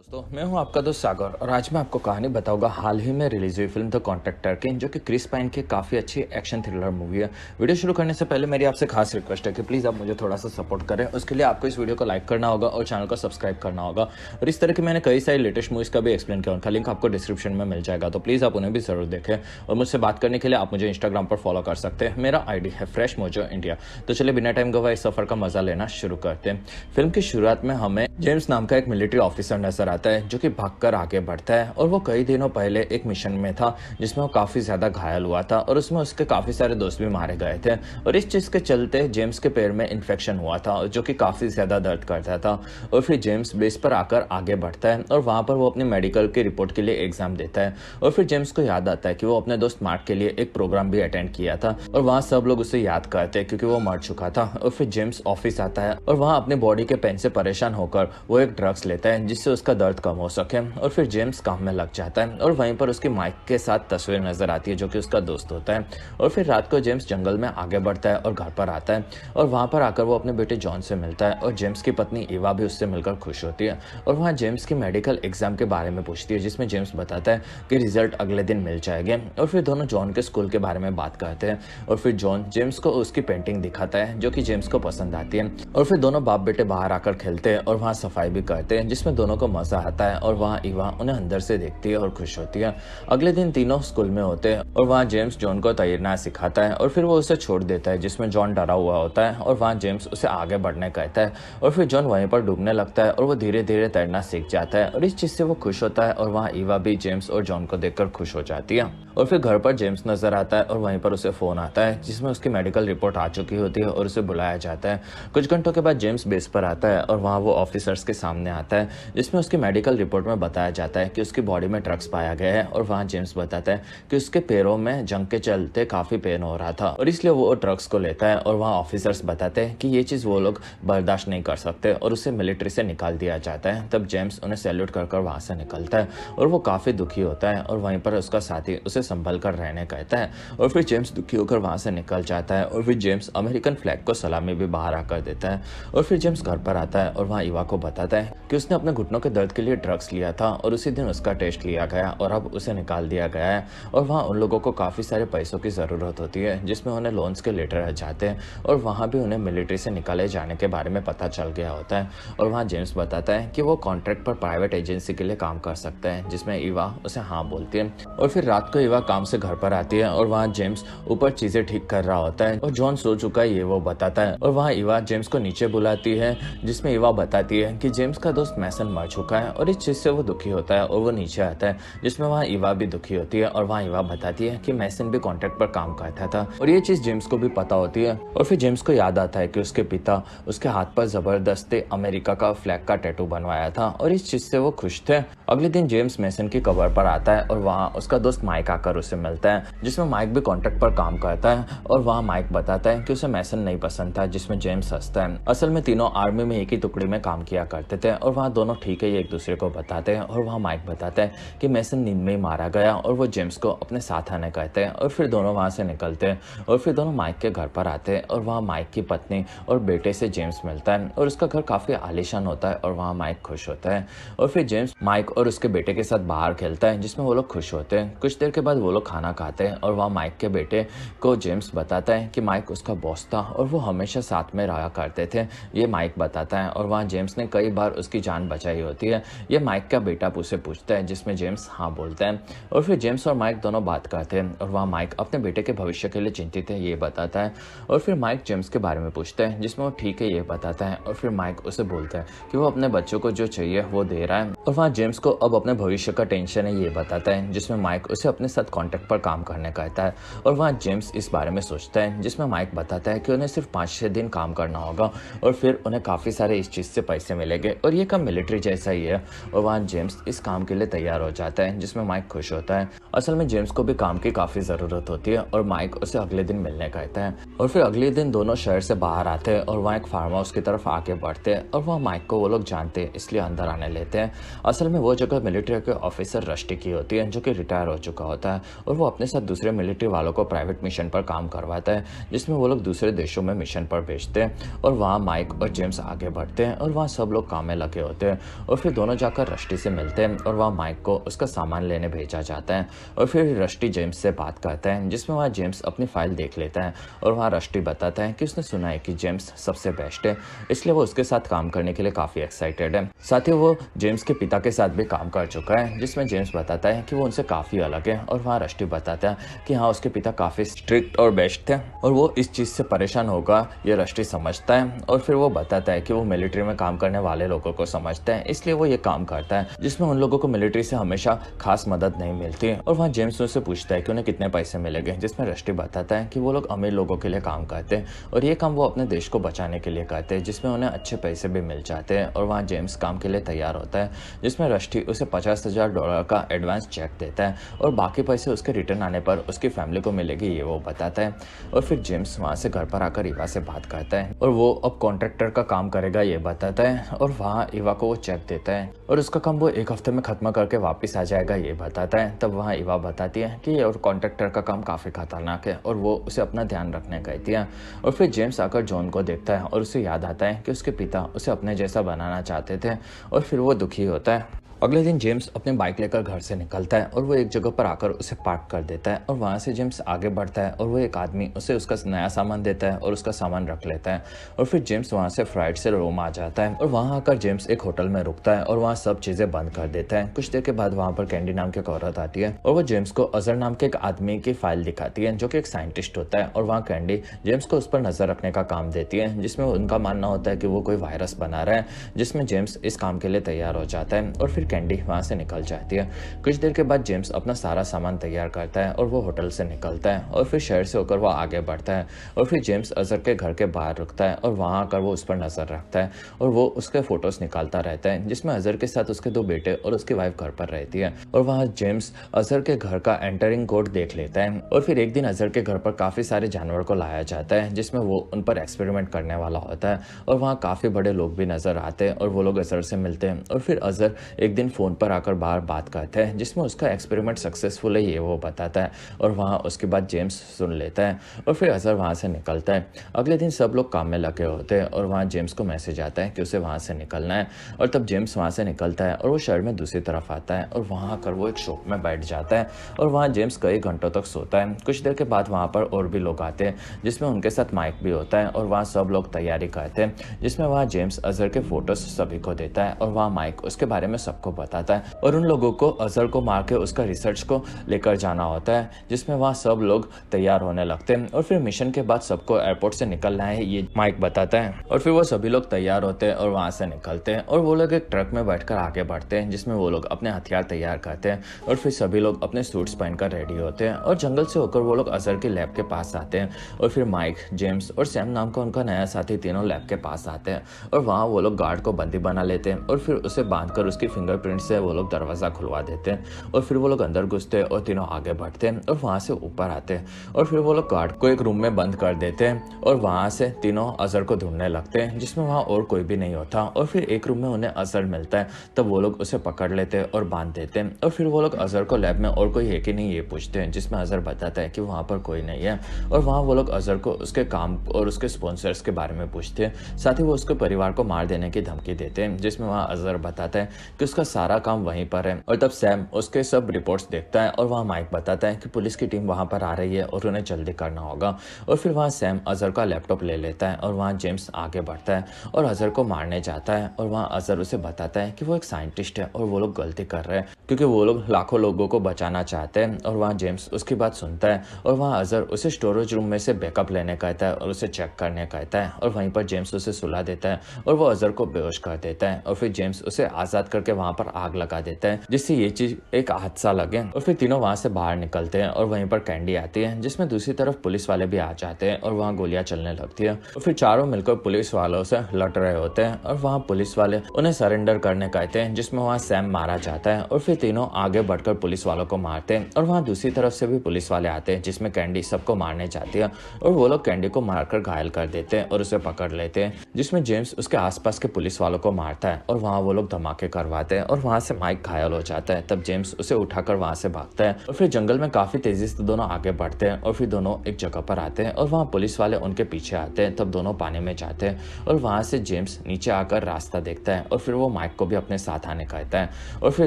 दोस्तों, मैं हूं आपका दोस्त सागर और आज मैं आपको कहानी बताऊंगा हाल ही में रिलीज हुई फिल्म द कॉन्ट्रैक्टर की, जो कि क्रिस पाइन की काफ़ी अच्छी एक्शन थ्रिलर मूवी है। वीडियो शुरू करने से पहले मेरी आपसे खास रिक्वेस्ट है कि प्लीज़ आप मुझे थोड़ा सा सपोर्ट करें। उसके लिए आपको इस वीडियो को लाइक करना होगा और चैनल को सब्सक्राइब करना होगा। और इस तरह की मैंने कई सारी लेटेस्ट मूवीज़ का भी एक्सप्लेन किया, उनका लिंक आपको डिस्क्रिप्शन में मिल जाएगा, तो प्लीज़ आप उन्हें भी ज़रूर देखें। और मुझसे बात करने के लिए आप मुझे इंस्टाग्राम पर फॉलो कर सकते हैं। मेरा ID है फ्रेश मोजो इंडिया। तो चलिए बिना टाइम गवाए इस सफ़र का मजा लेना शुरू करते हैं। फिल्म की शुरुआत में हमें जेम्स नाम का एक मिलिट्री ऑफिसर नजर आता है, जो कि भागकर आगे बढ़ता है। और वो कई दिनों पहले एक मिशन में था जिसमें वो काफी ज्यादा घायल हुआ था और उसमें उसके काफी सारे दोस्त भी मारे गए थे। और इस चीज के चलते जेम्स के पैर में इन्फेक्शन हुआ था, जो कि काफी ज्यादा दर्द करता था। और फिर जेम्स बेस पर आकर आगे बढ़ता है और वहां पर वो अपनी मेडिकल की रिपोर्ट के लिए एग्जाम देता है। और फिर जेम्स को याद आता है कि वो अपने दोस्त मार्क के लिए एक प्रोग्राम भी अटेंड किया था और वहाँ सब लोग उसे याद करते हैं क्योंकि वो मर चुका था। और फिर जेम्स ऑफिस आता है और वहाँ अपनी बॉडी के पेन से परेशान होकर वो एक ड्रग्स लेता है जिससे उसका दर्द कम हो सके। और फिर जेम्स काम में लग जाता है और वहीं पर उसकी माइक के साथ तस्वीर नजर आती है, जो कि उसका दोस्त होता है। और फिर रात को जेम्स जंगल में आगे बढ़ता है और घर पर आता है और वहां पर आकर वो अपने बेटे जॉन से मिलता है और जेम्स की पत्नी इवा भी उससे मिलकर खुश होती है। और वहाँ जेम्स की मेडिकल एग्जाम के बारे में पूछती है, जिसमें जेम्स बताता है कि रिजल्ट अगले दिन मिल जाएंगे। और फिर दोनों जॉन के स्कूल के बारे में बात करते हैं और फिर जॉन जेम्स को उसकी पेंटिंग दिखाता है, जो कि जेम्स को पसंद आती है। और फिर दोनों बाप बेटे बाहर आकर खेलते हैं और वहाँ सफाई भी करते हैं, जिसमें दोनों को मजा आता है। और वहाँ इवा उन्हें अंदर से देखती है और खुश होती है। अगले दिन तीनों स्कूल में होते हैं और वहाँ जेम्स जॉन को तैरना सिखाता है और फिर वो उसे छोड़ देता है, जिसमें जॉन डरा हुआ होता है। और वहाँ जेम्स उसे आगे बढ़ने कहता है और फिर जॉन वहीं पर डूबने लगता है और वो धीरे धीरे तैरना सीख जाता है और इस चीज से वो खुश होता है। और वहाँ इवा भी जेम्स और जॉन को देखकर खुश हो जाती है। और फिर घर पर जेम्स नजर आता है और वहीं पर उसे फोन आता है जिसमें उसकी मेडिकल रिपोर्ट आ चुकी होती है और उसे बुलाया जाता है। कुछ घंटों के बाद जेम्स बेस पर आता है और वहाँ वो ऑफिसर्स के सामने आता है, जिसमें उसकी मेडिकल रिपोर्ट में बताया जाता है कि उसकी बॉडी में ड्रग्स पाया गया है। और वहाँ जेम्स बताता है कि उसके पैरों में जंग के चलते काफी पेन हो रहा था और इसलिए वो ड्रग्स को लेता है। और वहाँ ऑफिसर्स बताते हैं कि ये चीज वो लोग बर्दाश्त नहीं कर सकते और उसे मिलिट्री से निकाल दिया जाता है। तब जेम्स उन्हें सैल्यूट कर वहां से निकलता है और वो काफी दुखी होता है। और वहीं पर उसका साथी उसे संभल कर रहने कहता है और फिर जेम्स दुखी होकर वहां से निकल जाता है। और फिर जेम्स अमेरिकन फ्लैग को सलामी भी बाहर आकर देता है। और फिर जेम्स घर पर आता है और वहाँ इवा को बताता है कि उसने अपने घुटनों के दर्द के लिए ड्रग्स लिया था और उसी दिन उसका टेस्ट लिया गया और अब उसे निकाल दिया गया है। और वहाँ उन लोगों को काफी सारे पैसों की जरूरत होती है, जिसमें उन्हें लोन्स के लेटर आ जाते हैं और वहाँ भी उन्हें मिलिट्री से निकाले जाने के बारे में पता चल गया होता है। और वहाँ जेम्स बताता है कि वो कॉन्ट्रैक्ट पर प्राइवेट एजेंसी के लिए काम कर सकता है, जिसमें इवा उसे हाँ बोलती है। और फिर रात को इवा काम से घर पर आती है और वहाँ जेम्स ऊपर चीजें ठीक कर रहा होता है और जॉन सो चुका है ये वो बताता है। और वहाँ इवा जेम्स को नीचे बुलाती है, जिसमें इवा बताती है कि जेम्स का दोस्त मैसन मर चुका है और इस चीज से वो दुखी होता है और वो नीचे आता है, जिसमें वहाँ इवा भी दुखी होती है। और वहाँ इवा बताती है कि मैसन भी कॉन्ट्रैक्ट पर काम करता था और ये चीज जेम्स को भी पता होती है। और फिर जेम्स को याद आता है कि उसके पिता उसके हाथ पर जबरदस्ती अमेरिका का फ्लैग का टैटू बनवाया था और इस चीज से वो खुश थे। अगले दिन जेम्स मैसन की कबर पर आता है और वहाँ उसका दोस्त माइक आकर उसे मिलता है, जिसमें माइक भी कॉन्ट्रैक्ट पर काम करता है। और वहाँ माइक बताता है कि उसे मैसन नहीं पसंद था, जिसमें जेम्स हंसता है। असल में तीनों आर्मी में एक ही टुकड़ी में काम किया करते थे और वहाँ दोनों ठीक है ये एक दूसरे को बताते हैं। और वहाँ माइक बताता है कि मैसन नींद में ही मारा गया और वो जेम्स को अपने साथ आने कहते हैं। और फिर दोनों वहाँ से निकलते हैं और फिर दोनों माइक के घर पर आते हैं और वहाँ माइक की पत्नी और बेटे से जेम्स मिलता है और उसका घर काफी आलीशान होता है और वहाँ माइक खुश होता है। और फिर जेम्स माइक और उसके बेटे के साथ बाहर खेलता है, जिसमें वो लोग खुश होते हैं। कुछ देर के बाद वो लोग खाना खाते हैं और वहाँ माइक के बेटे को जेम्स बताता है कि माइक उसका बॉस था और वो हमेशा साथ में रहा करते थे, ये माइक बताता है। और वहाँ जेम्स ने कई बार उसकी जान बचाई होती है, ये माइक का बेटा उसे पूछता है, जिसमें जेम्स हाँ बोलता है। और फिर जेम्स और माइक दोनों बात करते हैं और वहाँ माइक अपने बेटे के भविष्य के लिए चिंतित है, ये बताता है। और फिर माइक जेम्स के बारे में पूछता है, जिसमें वो ठीक है ये बताता है। और फिर माइक उसे बोलता है कि वो अपने बच्चों को जो चाहिए वो दे रहा है। और वहाँ जेम्स को अब अपने भविष्य का टेंशन है, ये बताता है, जिसमें माइक उसे अपने साथ कॉन्ट्रैक्ट पर काम करने कहता है। और वहाँ जेम्स इस बारे में सोचता है, जिसमें माइक बताता है कि उन्हें सिर्फ 5-6 दिन काम करना होगा और फिर उन्हें काफी सारे इस चीज से पैसे मिलेंगे और ये काम मिलिट्री जैसा ही है। और वहाँ जेम्स इस काम के लिए तैयार हो जाता है, जिसमें माइक खुश होता है। असल में जेम्स को भी काम की काफी जरूरत होती है और माइक उसे अगले दिन मिलने कहता है। और फिर अगले दिन दोनों शहर से बाहर आते हैं और वहाँ एक फार्म हाउस की तरफ आगे बढ़ते हैं और वहाँ माइक को वो लोग जानते हैं, इसलिए अंदर आने लेते हैं। असल में वो जगह मिलिट्री के ऑफिसर रस्टी की होती है, जो कि रिटायर हो चुका होता है और वो अपने साथ दूसरे मिलिट्री वालों को प्राइवेट मिशन पर काम करवाता है, जिसमें वो लोग दूसरे देशों में मिशन पर भेजते हैं। और वहाँ माइक और जेम्स आगे बढ़ते हैं और वहाँ सब लोग काम में लगे होते हैं और फिर दोनों जाकर रस्टी से मिलते हैं और वहाँ माइक को उसका सामान लेने भेजा जाता है। और फिर रस्टी जेम्स से बात करता है, जिसमें वहाँ जेम्स अपनी फाइल देख लेता है और वहाँ रस्टी बताता है कि उसने सुना है कि जेम्स सबसे बेस्ट है, इसलिए वो उसके साथ काम करने के लिए काफ़ी एक्साइटेड है। साथ ही वो जेम्स के पिता के साथ भी काम कर चुका है, जिसमें जेम्स बताता है कि वो उनसे काफ़ी अलग है। और वहाँ रस्टी बताता है कि हाँ, उसके पिता काफ़ी स्ट्रिक्ट और बेस्ट थे और वो इस चीज़ से परेशान होगा, ये रस्टी समझता है। और फिर वो बताता है कि वो मिलिट्री में काम करने वाले लोगों को समझता है, इसलिए वो ये काम करता है, जिसमें उन लोगों को मिलिट्री से हमेशा खास मदद नहीं मिलती। और वहाँ जेम्स उससे पूछता है कि उन्हें कितने पैसे मिलेंगे, जिसमें रस्टी बताता है कि वो लोग अमीर लोगों के लिए काम करते हैं और ये काम वो अपने देश को बचाने के लिए करते हैं, जिसमें उन्हें अच्छे पैसे भी मिल जाते हैं। और वहाँ जेम्स काम के लिए तैयार होता है, जिसमें रस्टी उसे $50,000 का एडवांस चेक देता है और बाकी पैसे उसके रिटर्न आने पर उसकी फैमिली को मिलेगी, ये वो बताता है। और फिर जेम्स वहाँ से घर पर आकर ईवा से बात करता है और वो अब कॉन्ट्रैक्टर का काम करेगा, ये बताता है। और वहाँ ईवा को वो चेक देता है और उसका काम वो 1 हफ्ते में खत्म करके वापस आ जाएगा, ये बताता है। तब वहाँ ईवा बताती है कि और कॉन्ट्रैक्टर का काम काफ़ी खतरनाक है और वो उसे अपना ध्यान रखने कहती है। और फिर जेम्स आकर जॉन को देखता है और उसे याद आता है कि उसके पिता उसे अपने जैसा बनाना चाहते थे और फिर वो दुखी होता है। अगले दिन जेम्स अपने बाइक लेकर घर से निकलता है और वो एक जगह पर आकर उसे पार्क कर देता है और वहाँ से जेम्स आगे बढ़ता है और वो एक आदमी उसे उसका नया सामान देता है और उसका सामान रख लेता है। और फिर जेम्स वहाँ से फ्लाइट से रोम आ जाता है और वहाँ आकर जेम्स एक होटल में रुकता है और वहाँ सब चीज़ें बंद कर देता है। कुछ देर के बाद वहाँ पर कैंडी नाम की एक औरत आती है और वो जेम्स को अजहर नाम के एक आदमी की फाइल दिखाती है, जो कि एक साइंटिस्ट होता है। और वहाँ कैंडी जेम्स को उस पर नजर रखने का काम देती है, जिसमें उनका मानना होता है कि वो कोई वायरस बना रहा है, जिसमें जेम्स इस काम के लिए तैयार हो जाता है। और फिर कैंडी वहाँ से निकल जाती है। कुछ देर के बाद जेम्स अपना सारा सामान तैयार करता है और वो होटल से निकलता है और फिर शहर से होकर वो आगे बढ़ता है। और फिर जेम्स अजहर के घर के बाहर रुकता है और वहाँ आकर वो उस पर नजर रखता है और वो उसके फोटोज निकालता रहता है, जिसमें अजहर के साथ उसके 2 बेटे और उसकी वाइफ घर पर रहती है। और वहाँ जेम्स अजहर के घर का एंटरिंग कोड देख लेता है। और फिर एक दिन अजहर के घर पर काफी सारे जानवर को लाया जाता है, जिसमें वो उन पर एक्सपेरिमेंट करने वाला होता है। और वहाँ काफी बड़े लोग भी नजर आते हैं और वो लोग अजहर से मिलते हैं। और फिर अजहर एक दिन फोन पर आकर बाहर बात करता है, जिसमें उसका एक्सपेरिमेंट सक्सेसफुल है, ये वो बताता है। और वहाँ उसके बाद जेम्स सुन लेता है और फिर अजहर वहाँ से निकलता है। अगले दिन सब लोग काम में लगे होते हैं और वहाँ जेम्स को मैसेज आता है कि उसे वहाँ से निकलना है। और तब जेम्स वहाँ से निकलता है और वो शहर में दूसरी तरफ आता है और वहाँ आकर वो एक शॉप में बैठ जाता है और वहाँ जेम्स कई घंटों तक सोता है। कुछ देर के बाद वहाँ पर और भी लोग आते हैं, जिसमें उनके साथ माइक भी होता है और वहाँ सब लोग तैयारी करते हैं, जिसमें वहाँ जेम्स अजहर के फोटोज सभी को देता है और वहाँ माइक उसके बारे में सबको बताता है। और उन लोगों को अजहर को मार के उसका रिसर्च को लेकर जाना होता है, जिसमें वहाँ सब लोग तैयार होने लगते हैं। और फिर मिशन के बाद सबको एयरपोर्ट से निकलना है, ये माइक बताता है। और फिर वो सभी लोग तैयार होते हैं और वहाँ से निकलते हैं और वो लोग एक ट्रक में बैठकर आगे बढ़ते हैं, जिसमें वो लोग अपने हथियार तैयार करते हैं। और फिर सभी लोग अपने सूट्स पहनकर रेडी होते हैं और जंगल से होकर वो लोग अजहर के लैब के पास आते हैं। और फिर माइक, जेम्स और सैम नाम का उनका नया साथी तीनों लैब के पास आते हैं और वहाँ वो लोग गार्ड को बंदी बना लेते हैं और फिर उसे बांधकर उसकी फिंगरप्रिंट से वो लोग दरवाजा खुलवा देते हैं। और फिर वो लोग अंदर घुसते हैं और तीनों आगे बढ़ते हैं और वहाँ से ऊपर आते हैं। और फिर वो लोग गार्ड को एक रूम में बंद कर देते हैं और वहाँ से तीनों अजहर को ढूंढने लगते हैं, जिसमें वहाँ और कोई भी नहीं होता। और फिर एक रूम में उन्हें अजहर मिलता है, तब वो लोग उसे पकड़ लेते हैं और बांध देते हैं। और फिर वो लोग अजहर को लैब में और कोई है कि नहीं ये पूछते हैं, जिसमें अजहर बताता है कि वहाँ पर कोई नहीं है। और वहाँ वो लोग अजहर को उसके काम और उसके स्पॉन्सर्स के बारे में पूछते हैं, साथ ही वो उसके परिवार को मार देने की धमकी देते हैं, जिसमें वहाँ अजहर बताता है कि उसका सारा काम वहीं पर है। और तब सैम उसके सब रिपोर्ट्स देखता है और वहाँ माइक बताता है कि पुलिस की टीम वहाँ पर आ रही है और उन्हें जल्दी करना होगा। और फिर वहाँ सैम अजहर का लैपटॉप ले लेता है और वहाँ जेम्स आगे बढ़ता है और अजहर को मारने जाता है। और वहाँ अजहर उसे बताता है कि वो एक साइंटिस्ट है और वो लोग गलती कर रहे हैं, क्योंकि वो लोग लाखों लोगों को बचाना चाहते हैं। और वहाँ जेम्स उसकी बात सुनता है और वहाँ अजहर उसे स्टोरेज रूम में से बैकअप लेने कहता है और उसे चेक करने कहता है। और वहीं पर जेम्स उसे सुला देता है और वो अजहर को बेहोश कर देता है। और फिर जेम्स उसे आज़ाद करके वहाँ वहाँ पर आग लगा देता है, जिससे ये चीज एक हादसा लगे। और फिर तीनों वहाँ से बाहर निकलते हैं और वहीं पर कैंडी आती है, जिसमें दूसरी तरफ पुलिस वाले भी आ जाते हैं और वहाँ गोलियां चलने लगती है। और फिर चारों मिलकर पुलिस वालों से लड़ रहे होते हैं और वहाँ पुलिस वाले उन्हें सरेंडर करने कहते हैं, जिसमें वहाँ सैम मारा जाता है। और फिर तीनों आगे बढ़कर पुलिस वालों को मारते हैं और वहाँ दूसरी तरफ से भी पुलिस वाले आते हैं, जिसमें कैंडी सबको मारने जाती है और वो लोग कैंडी को मारकर घायल कर देते हैं और उसे पकड़ लेते हैं, जिसमें जेम्स उसके आसपास के पुलिस वालों को मारता है और वहाँ वो लोग धमाके करवाते हैं और वहाँ से माइक घायल हो जाता है। तब जेम्स उसे उठाकर वहाँ से भागता है और फिर जंगल में काफी तेजी से दोनों आगे बढ़ते हैं और फिर दोनों एक जगह पर आते हैं और वहाँ पुलिस वाले उनके पीछे आते हैं। तब दोनों पानी में जाते हैं और वहाँ से जेम्स नीचे आकर रास्ता देखता है और फिर वो माइक को भी अपने साथ आने कहता है और फिर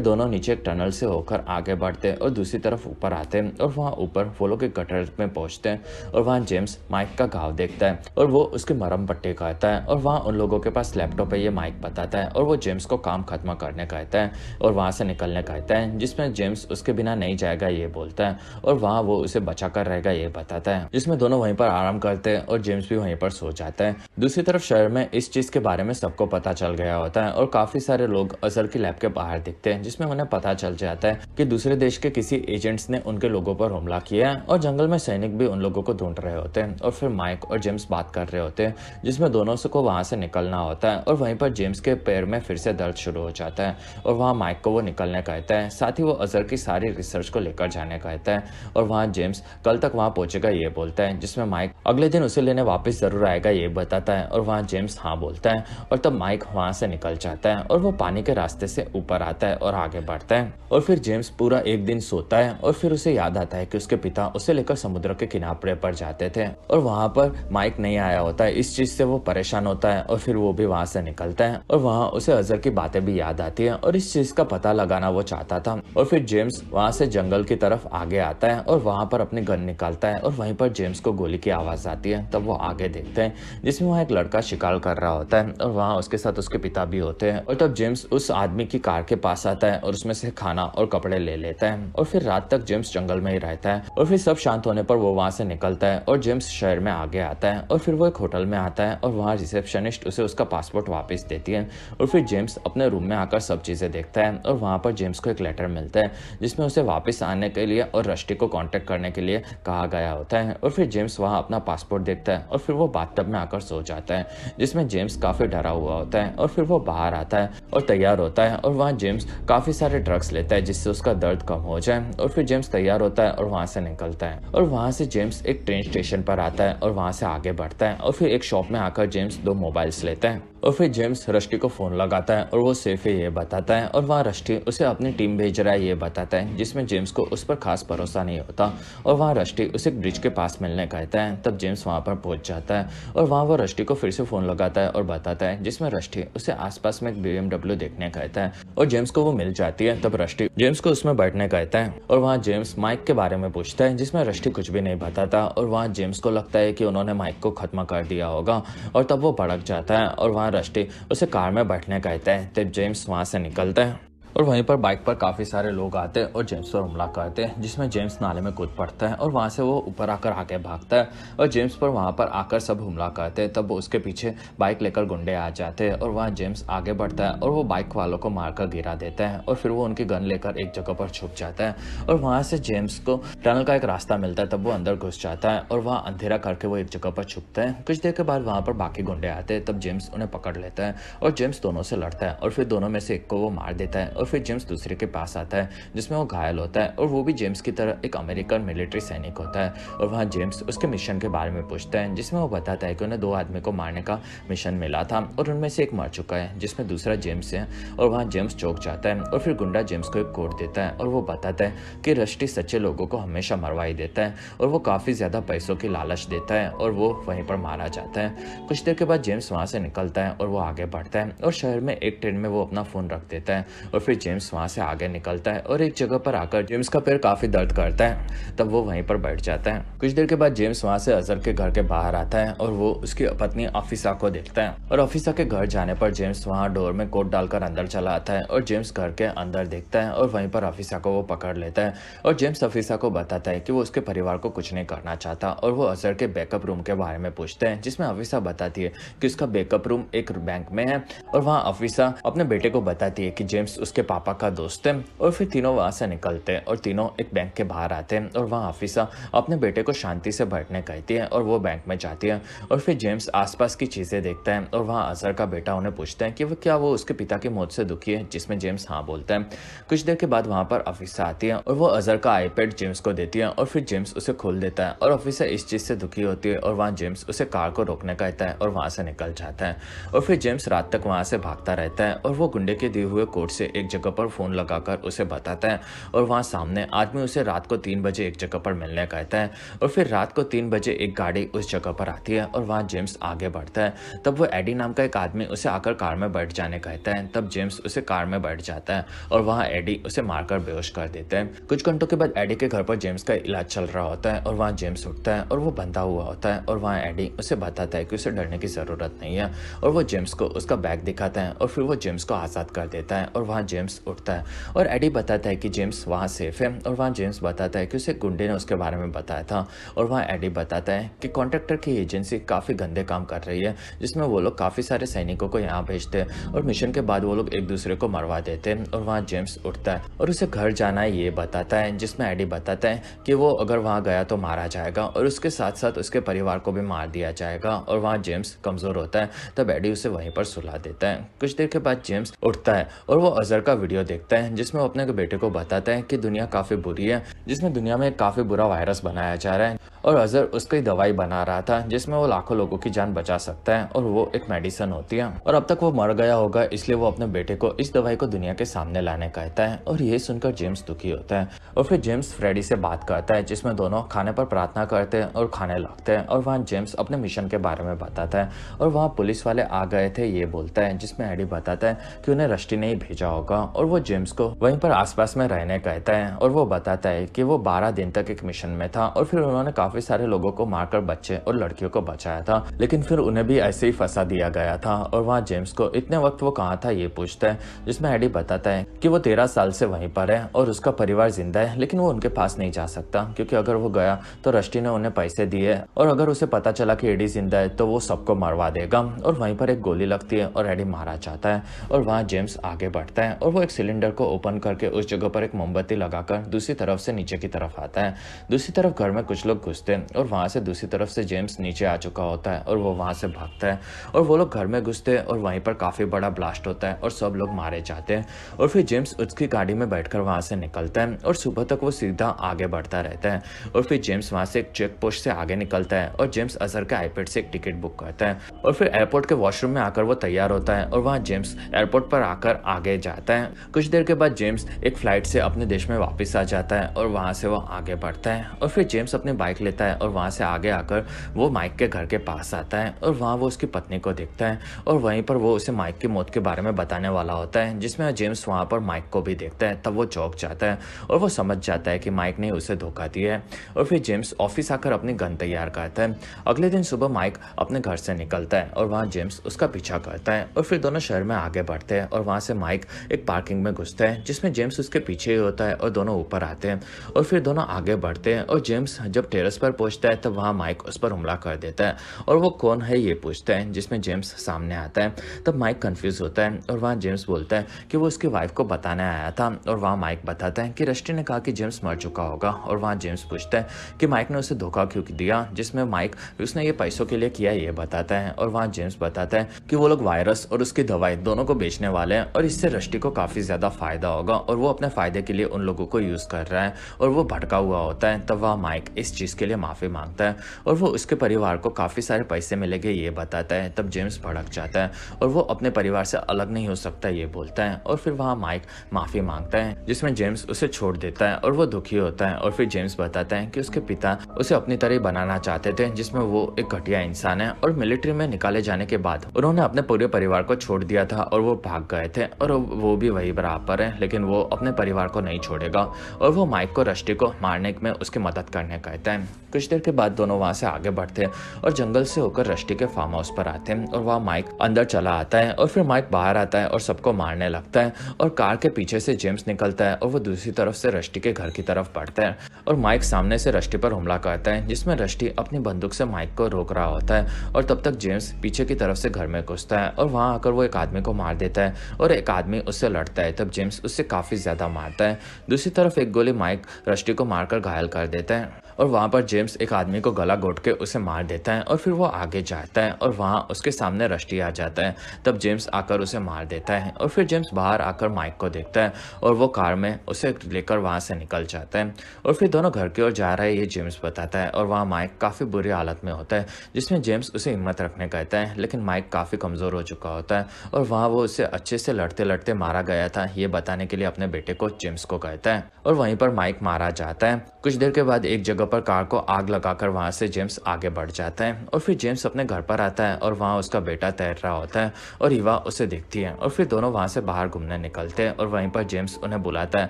दोनों नीचे एक टनल से होकर आगे बढ़ते हैं और दूसरी तरफ ऊपर आते हैं और वहाँ ऊपर वो लोग एक गटर में पहुंचते हैं और वहाँ जेम्स माइक का घाव देखता है और वो उसकी मरहम पट्टी कहता है और वहाँ उन लोगों के पास लैपटॉप है, ये माइक बताता है और वो जेम्स को काम खत्म करने कहता है और वहाँ से निकलने कहता है, जिसमें जेम्स उसके बिना नहीं जाएगा ये बोलता है और वहाँ वो उसे बचा कर रहेगा ये बताता है, जिसमें दोनों वहीं पर आराम करते हैं और जेम्स भी वहीं पर सो जाता है। दूसरी तरफ शहर में इस चीज के बारे में सबको पता चल गया होता है और काफी सारे लोग अजहर की लैब के बाहर दिखते हैं, जिसमें उन्हें पता चल जाता है कि दूसरे देश के किसी एजेंट्स ने उनके लोगों पर हमला किया है और जंगल में सैनिक भी उन लोगों को ढूंढ रहे होते हैं। और फिर माइक और जेम्स बात कर रहे होते हैं, जिसमें दोनों को वहां से निकलना होता है और वहीं पर जेम्स के पैर में फिर से दर्द शुरू हो जाता है और वहाँ माइक को वो निकलने कहता है, साथ ही वो अजहर की सारी रिसर्च को लेकर जाने कहता है और वहाँ जेम्स कल तक वहाँ पहुंचेगा ये बोलता है, जिसमें माइक अगले दिन उसे लेने वापस जरूर आएगा ये बताता है और वहाँ जेम्स हाँ बोलता है और तब माइक वहाँ से निकल जाता है और वो पानी के रास्ते से ऊपर आता है और आगे बढ़ता है। और फिर जेम्स पूरा एक दिन सोता है और फिर उसे याद आता है कि उसके पिता उसे लेकर समुद्र के किनारे पर जाते थे और वहाँ पर माइक नहीं आया होता है। इस चीज से वो परेशान होता है और फिर वो भी वहाँ से निकलता है और वहाँ उसे अजहर की बातें भी याद आती है और इस चीज का पता लगाना वो चाहता था। और फिर जेम्स वहाँ से जंगल की तरफ आगे आता है और वहाँ पर अपनी गन निकालता है और वहीं पर जेम्स को गोली की आवाज आती है। तब वो आगे देखते हैं, जिसमें वहाँ एक लड़का शिकार कर रहा होता है और वहाँ उसके साथ उसके पिता भी होते हैं। और तब जेम्स उस आदमी की कार के पास आता है और उसमें से खाना और कपड़े ले लेता है और फिर रात तक जेम्स जंगल में ही रहता है। और फिर सब शांत होने पर वो वहाँ से निकलता है और जेम्स शहर में आगे आता है और फिर वो एक होटल में आता है और वहाँ रिसेप्शनिस्ट उसे उसका पासपोर्ट वापस देती है। और फिर जेम्स अपने रूम में आकर सब चीजें देखता है और वहाँ पर जेम्स को एक लेटर मिलता है, जिसमें उसे वापस आने के लिए और रस्टी को कांटेक्ट करने के लिए कहा गया होता है। और फिर जेम्स वहाँ अपना पासपोर्ट देखता है और फिर वो बाथटब में आकर सो जाता है, जिसमें जेम्स काफी डरा हुआ होता है। और फिर वो बाहर आता है और तैयार होता है और वहाँ जेम्स काफी सारे ड्रग्स लेता है, जिससे उसका दर्द कम हो जाए। और फिर जेम्स तैयार होता है और वहाँ से निकलता है और वहाँ से जेम्स एक ट्रेन स्टेशन पर आता है और वहाँ से आगे बढ़ता है और फिर एक शॉप में आकर जेम्स 2 मोबाइल्स लेता है। और फिर जेम्स रस्टी को फोन लगाता है और वो सेफ है ये बताता है और वहाँ रस्टी उसे अपनी टीम भेज रहा है ये बताता है, जिसमें जेम्स को उस पर खास भरोसा नहीं होता। और वहाँ रस्टी उसे एक ब्रिज के पास मिलने कहता है। तब जेम्स वहाँ पर पहुंच जाता है और वहाँ वो रस्टी को फिर से फोन लगाता है और बताता है, जिसमें रस्टी उसे आसपास में एक BMW देखने कहता है और जेम्स को वो मिल जाती है। तब रस्टी जेम्स को उसमें बैठने कहता है और वहाँ जेम्स माइक के बारे में पूछता है, जिसमें रस्टी कुछ भी नहीं बताता। और वहाँ जेम्स को लगता है कि उन्होंने माइक को खत्म कर दिया होगा और तब वो भड़क जाता है और वहाँ रस्टी उसे कार में बैठने कहता है। तब जेम्स वहाँ से निकलता है और वहीं पर बाइक पर काफी सारे लोग आते हैं और जेम्स पर हमला करते हैं, जिसमें जेम्स नाले में कूद पड़ता है और वहां से वो ऊपर आकर आगे भागता है और जेम्स पर वहां पर आकर सब हमला करते हैं। तब वो उसके पीछे बाइक लेकर गुंडे आ जाते हैं और वहां जेम्स आगे बढ़ता है और वो बाइक वालों को मारकर गिरा देता है और फिर वो उनकी गन लेकर एक जगह पर छुप जाता है और वहां से जेम्स को टनल का एक रास्ता मिलता है। तब वो अंदर घुस जाता है और वहाँ अंधेरा करके वो एक जगह पर छुपता है। कुछ देर के बाद वहां पर बाकी गुंडे आते हैं। तब जेम्स उन्हें पकड़ लेता है और जेम्स दोनों से लड़ता है और फिर दोनों में से एक को वो मार देता है और फिर जेम्स दूसरे के पास आता है, जिसमें वो घायल होता है और वो भी जेम्स की तरह एक अमेरिकन मिलिट्री सैनिक होता है। और वहाँ जेम्स उसके मिशन के बारे में पूछता है, जिसमें वो बताता है कि उन्हें 2 आदमी को मारने का मिशन मिला था और उनमें से एक मर चुका है, जिसमें दूसरा जेम्स है। और वहाँ जेम्स चौंक जाता है और फिर गुंडा जेम्स को एक कोड देता है और वो बताता है कि रस्टी सच्चे लोगों को हमेशा मरवा ही देता है और वो काफी ज्यादा पैसों की लालच देता है और वो वहीं पर मारा जाता है। कुछ देर के बाद जेम्स वहाँ से निकलता है और वो आगे बढ़ता है और शहर में एक ट्रेन में वो अपना फोन रख देता है और फिर जेम्स वहाँ से आगे निकलता है और एक जगह पर आकर जेम्स का पैर काफी दर्द करता है। तब वो वहीं पर बैठ जाता है। कुछ देर के बाद जेम्स वहाँ से अजहर के घर के बाहर आता है और वो उसकी पत्नी अफीसा को देखता है और अफीसा के घर जाने पर जेम्स वहाँ डोर में कोट डालकर अंदर चला आता है और जेम्स घर के अंदर देखता है और वहीं पर अफीसा को वो पकड़ लेता है और जेम्स अफीसा को बताता है कि वो उसके परिवार को कुछ नहीं करना चाहता और वो अजहर के बैकअप रूम के बारे में पूछते हैं, जिसमें अफीसा बताती है कि उसका बैकअप रूम एक बैंक में है। और वहाँ अफीसा अपने बेटे को बताती है कि जेम्स उसके पापा का दोस्त है। और फिर तीनों वहाँ से निकलते हैं और तीनों एक बैंक के बाहर आते हैं और वहाँ ऑफिसर अपने बेटे को शांति से बैठने कहती है और वो बैंक में जाती है। और फिर जेम्स आसपास की चीज़ें देखता है और वहाँ अजहर का बेटा उन्हें पूछता है कि वो उसके पिता की मौत से दुखी है, जिसमें जेम्स हाँ बोलता है। कुछ देर के बाद वहाँ पर ऑफिसर आती है और वो अजहर का आईपैड जेम्स को देती है और फिर जेम्स उसे खोल देता है और ऑफिसर इस चीज़ से दुखी होती है और वहाँ जेम्स उसे कार को रोकने कहता है और वहाँ से निकल जाता है। और फिर जेम्स रात तक वहाँ से भागता रहता है और वो गुंडे के दिए हुए कोड से एक जगह पर फ़ोन लगाकर उसे बताता है और वहाँ सामने आदमी उसे रात को 3 बजे एक जगह पर मिलने कहता है। और फिर रात को 3 बजे एक गाड़ी उस जगह पर आती है और वहाँ जेम्स आगे बढ़ता है। तब वो एडी नाम का एक आदमी उसे आकर कार में बैठ जाने कहता है। तब जेम्स उसे कार में बैठ जाता है और वहाँ एडी उसे मारकर बेहोश कर देता है। कुछ घंटों के बाद एडी के घर पर जेम्स का इलाज चल रहा होता है और वहाँ जेम्स उठता है और वो बंधा हुआ होता है और वहाँ एडी उसे बताता है कि उसे डरने की ज़रूरत नहीं है और वो जेम्स को उसका बैग दिखाता है और फिर वो जेम्स को आज़ाद कर देता है और वहाँ जेम्स उठता है और एडी बताता है कि जेम्स वहाँ सेफ है और वहाँ जेम्स बताता है कि उसे गुंडे ने उसके बारे में बताया था। और वहाँ एडी बताता है कि कॉन्ट्रैक्टर की एजेंसी काफ़ी गंदे काम कर रही है, जिसमें वो लोग काफ़ी सारे सैनिकों को यहाँ भेजते हैं और मिशन के बाद वो लोग एक दूसरे को मरवा देते हैं। और वहाँ जेम्स उठता है और उसे घर जाना है ये बताता है, जिसमें एडी बताता है कि वो अगर वहाँ गया तो मारा जाएगा और उसके साथ साथ उसके परिवार को भी मार दिया जाएगा। और वहाँ जेम्स कमज़ोर होता है, तब एडी उसे वहीं पर सुला देता है। कुछ देर के बाद जेम्स उठता है और वो अजहर का वीडियो देखता है, जिसमें वो अपने बेटे को बताता है कि दुनिया काफ़ी बुरी है, जिसमें दुनिया में एक काफ़ी बुरा वायरस बनाया जा रहा है और अजहर उसकी दवाई बना रहा था जिसमें वो लाखों लोगों की जान बचा सकता है और वो एक मेडिसिन होती है और अब तक वो मर गया होगा, इसलिए वो अपने बेटे को इस दवाई को दुनिया के सामने लाने कहता है। और ये सुनकर जेम्स दुखी होता है और फिर जेम्स फ्रेडी से बात करता है, जिसमें दोनों खाने पर प्रार्थना करते हैं और खाने लगते हैं। और वहाँ जेम्स अपने मिशन के बारे में बताता है और वहाँ पुलिस वाले आ गए थे ये बोलता है, जिसमें एडी बताता है कि उन्हें रस्टी ने ही भेजा होगा और वो जेम्स को वहीं पर आसपास में रहने कहता है। और वो बताता है कि वो 12 दिन तक एक मिशन में था और फिर उन्होंने काफी सारे लोगों को मारकर बच्चे और लड़कियों को बचाया था, लेकिन फिर उन्हें भी ऐसे ही फंसा दिया गया था। और वहाँ जेम्स को इतने वक्त वो कहाँ था ये पूछता है, जिसमें एडी बताता है कि वो 13 साल से वहीं पर है और उसका परिवार जिंदा है, लेकिन वो उनके पास नहीं जा सकता क्योंकि अगर वो गया तो रस्टी ने उन्हें पैसे दिए और अगर उसे पता चला कि एडी जिंदा है तो वो सबको मरवा देगा। और वहीं पर एक गोली लगती है और एडी मारा जाता है। और वहाँ जेम्स आगे बढ़ता है और वो एक सिलेंडर को ओपन करके उस जगह पर एक मोमबत्ती लगाकर दूसरी तरफ से नीचे की तरफ आता है। दूसरी तरफ घर में कुछ लोग घुसते हैं और वहाँ से दूसरी तरफ से जेम्स नीचे आ चुका होता है और वो वहाँ से भागता है और वो लोग घर में घुसते हैं और वहीं पर काफ़ी बड़ा ब्लास्ट होता है और सब लोग मारे जाते हैं। और फिर जेम्स उसकी गाड़ी में बैठकर वहाँ से निकलता है और सुबह तक वो सीधा आगे बढ़ता रहता है। और फिर जेम्स वहाँ से एक चेक पोस्ट से आगे निकलता है और जेम्स अजहर के आईपैड से एक टिकट बुक करता है और फिर एयरपोर्ट के वॉशरूम में आकर वो तैयार होता है और वहाँ जेम्स एयरपोर्ट पर आकर आगे जाता है। कुछ देर के बाद जेम्स एक फ्लाइट से अपने देश में वापस आ जाता है और वहाँ से वो आगे बढ़ता है। और फिर जेम्स अपनी बाइक लेता है और वहाँ से आगे आकर वो माइक के घर के पास आता है और वहाँ वो उसकी पत्नी को देखता है और वहीं पर वो उसे माइक की मौत के बारे में बताने वाला होता है, जिसमें जेम्स वहाँ पर माइक को भी देखता है। तब वो चौंक जाता है और वो समझ जाता है कि माइक ने उसे धोखा दिया है। और फिर जेम्स ऑफिस आकर अपनी गन तैयार करता है। अगले दिन सुबह माइक अपने घर से निकलता है और वहाँ जेम्स उसका पीछा करता है और फिर दोनों शहर में आगे बढ़ते हैं और वहाँ से माइक एक पार्किंग में घुसता है, जिसमें जेम्स उसके पीछे ही होता है और दोनों ऊपर आते हैं और फिर दोनों आगे बढ़ते हैं। और जेम्स जब टेरेस पर पहुंचता है तब वहाँ माइक उस पर हमला कर देता है और वो कौन है ये पूछता है, जिसमें जेम्स सामने आता है। तब माइक कंफ्यूज होता है और वहाँ जेम्स बोलता है कि वो उसकी वाइफ को बताने आया था और वहाँ माइक बताता है कि रस्टी ने कहा कि जेम्स मर चुका होगा। और वहाँ जेम्स पूछता है कि माइक ने उसे धोखा क्यों दिया, जिसमें माइक उसने ये पैसों के लिए किया ये बताता है। और वहाँ जेम्स बताता है कि वो लोग वायरस और उसकी दवाई दोनों को बेचने वाले हैं और इससे रस्टी को काफ़ी ज़्यादा फायदा होगा और वो अपने फायदे के लिए उन लोगों को यूज़ कर रहा है और वो भटका हुआ होता है। तब वह माइक इस चीज़ के लिए माफ़ी मांगता है और वो उसके परिवार को काफ़ी सारे पैसे मिलेंगे ये बताता है। तब जेम्स भड़क जाता है और वो अपने परिवार से अलग नहीं हो सकता ये बोलता है और फिर वहाँ माइक माफ़ी मांगता है, जिसमें जेम्स उसे छोड़ देता है और वो दुखी होता है। और फिर जेम्स बताता है कि उसके पिता उसे अपनी तरह बनाना चाहते थे, जिसमें वो एक घटिया इंसान है और मिलिट्री में निकाले जाने के बाद उन्होंने अपने पूरे परिवार को छोड़ दिया था और वो भाग गए थे और वो भी वही बराबर है, लेकिन वो अपने परिवार को नहीं छोड़ेगा और वो माइक को रस्टी को मारने में उसकी मदद करने कहता है। कुछ देर के बाद दोनों वहाँ से आगे बढ़ते हैं और जंगल से होकर रस्टी के फार्म हाउस पर आते हैं और वहाँ माइक अंदर चला आता है और फिर माइक बाहर आता है और सबको मारने लगता है और कार के पीछे से जेम्स निकलता है और वो दूसरी तरफ से रस्टी के घर की तरफ बढ़ता है और माइक सामने से रस्टी पर हमला करता है, जिसमें रस्टी अपनी बंदूक से माइक को रोक रहा होता है और तब तक जेम्स पीछे की तरफ से घर में घुसता है और वहाँ आकर वो एक आदमी को मार देता है और एक आदमी उससे लड़ता है। तब जेम्स उससे काफ़ी ज़्यादा मारता है। दूसरी तरफ एक गोली माइक रस्टी को मारकर घायल कर देता है और वहाँ पर जेम्स एक आदमी को गला घोंट के उसे मार देता है और फिर वो आगे जाता है और वहाँ उसके सामने रस्टी आ जाता है। तब जेम्स आकर उसे मार देता है और फिर जेम्स बाहर आकर माइक को देखता है और वो कार में उसे लेकर वहाँ से निकल जाता है और फिर दोनों घर की ओर जा रहे हैं ये जेम्स बताता है और वहाँ माइक काफ़ी बुरी हालत में होता है, जिसमें जेम्स उसे हिम्मत रखने कहता है, लेकिन माइक काफ़ी कमज़ोर हो चुका होता है और वहाँ वो उसे अच्छे से लड़ते लड़ते मारा गया था ये बताने के लिए अपने बेटे को जेम्स को कहता है और वहीं पर माइक मारा जाता है। कुछ देर के बाद एक जगह पर कार को आग लगाकर वहाँ से जेम्स आगे बढ़ जाता है और फिर जेम्स अपने घर पर आता है और वहाँ उसका बेटा तैर रहा होता है और ईवा उसे दिखती है और फिर दोनों वहाँ से बाहर घूमने निकलते हैं और वहीं पर जेम्स उन्हें बुलाता है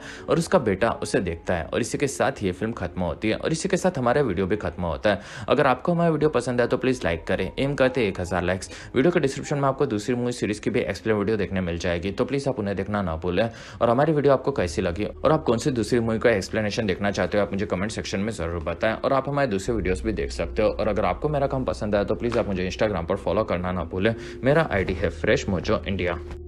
और उसका बेटा उसे देखता है और इसी के साथ ये फिल्म खत्म होती है और इसी के साथ हमारा वीडियो भी खत्म होता है। अगर आपको हमारा वीडियो पसंद है तो प्लीज़ लाइक करें, एम करते 1000 लाइक्स। वीडियो के डिस्क्रिप्शन में आपको दूसरी मूवी सीरीज की भी एक्सप्लेन वीडियो देखने मिल जाएगी, तो प्लीज़ आप उन्हें देखना ना भूलें। और हमारी वीडियो आपको कैसी लगी और आप कौन सी दूसरी मूवी का एक्सप्लेनेशन देखना चाहते हो आप मुझे कमेंट सेक्शन में ज़रूर बताएं और आप हमारे दूसरे वीडियोस भी देख सकते हो। और अगर आपको मेरा काम पसंद आया तो प्लीज़ आप मुझे इंस्टाग्राम पर फॉलो करना ना भूलें। मेरा आईडी है फ्रेश मोजो इंडिया।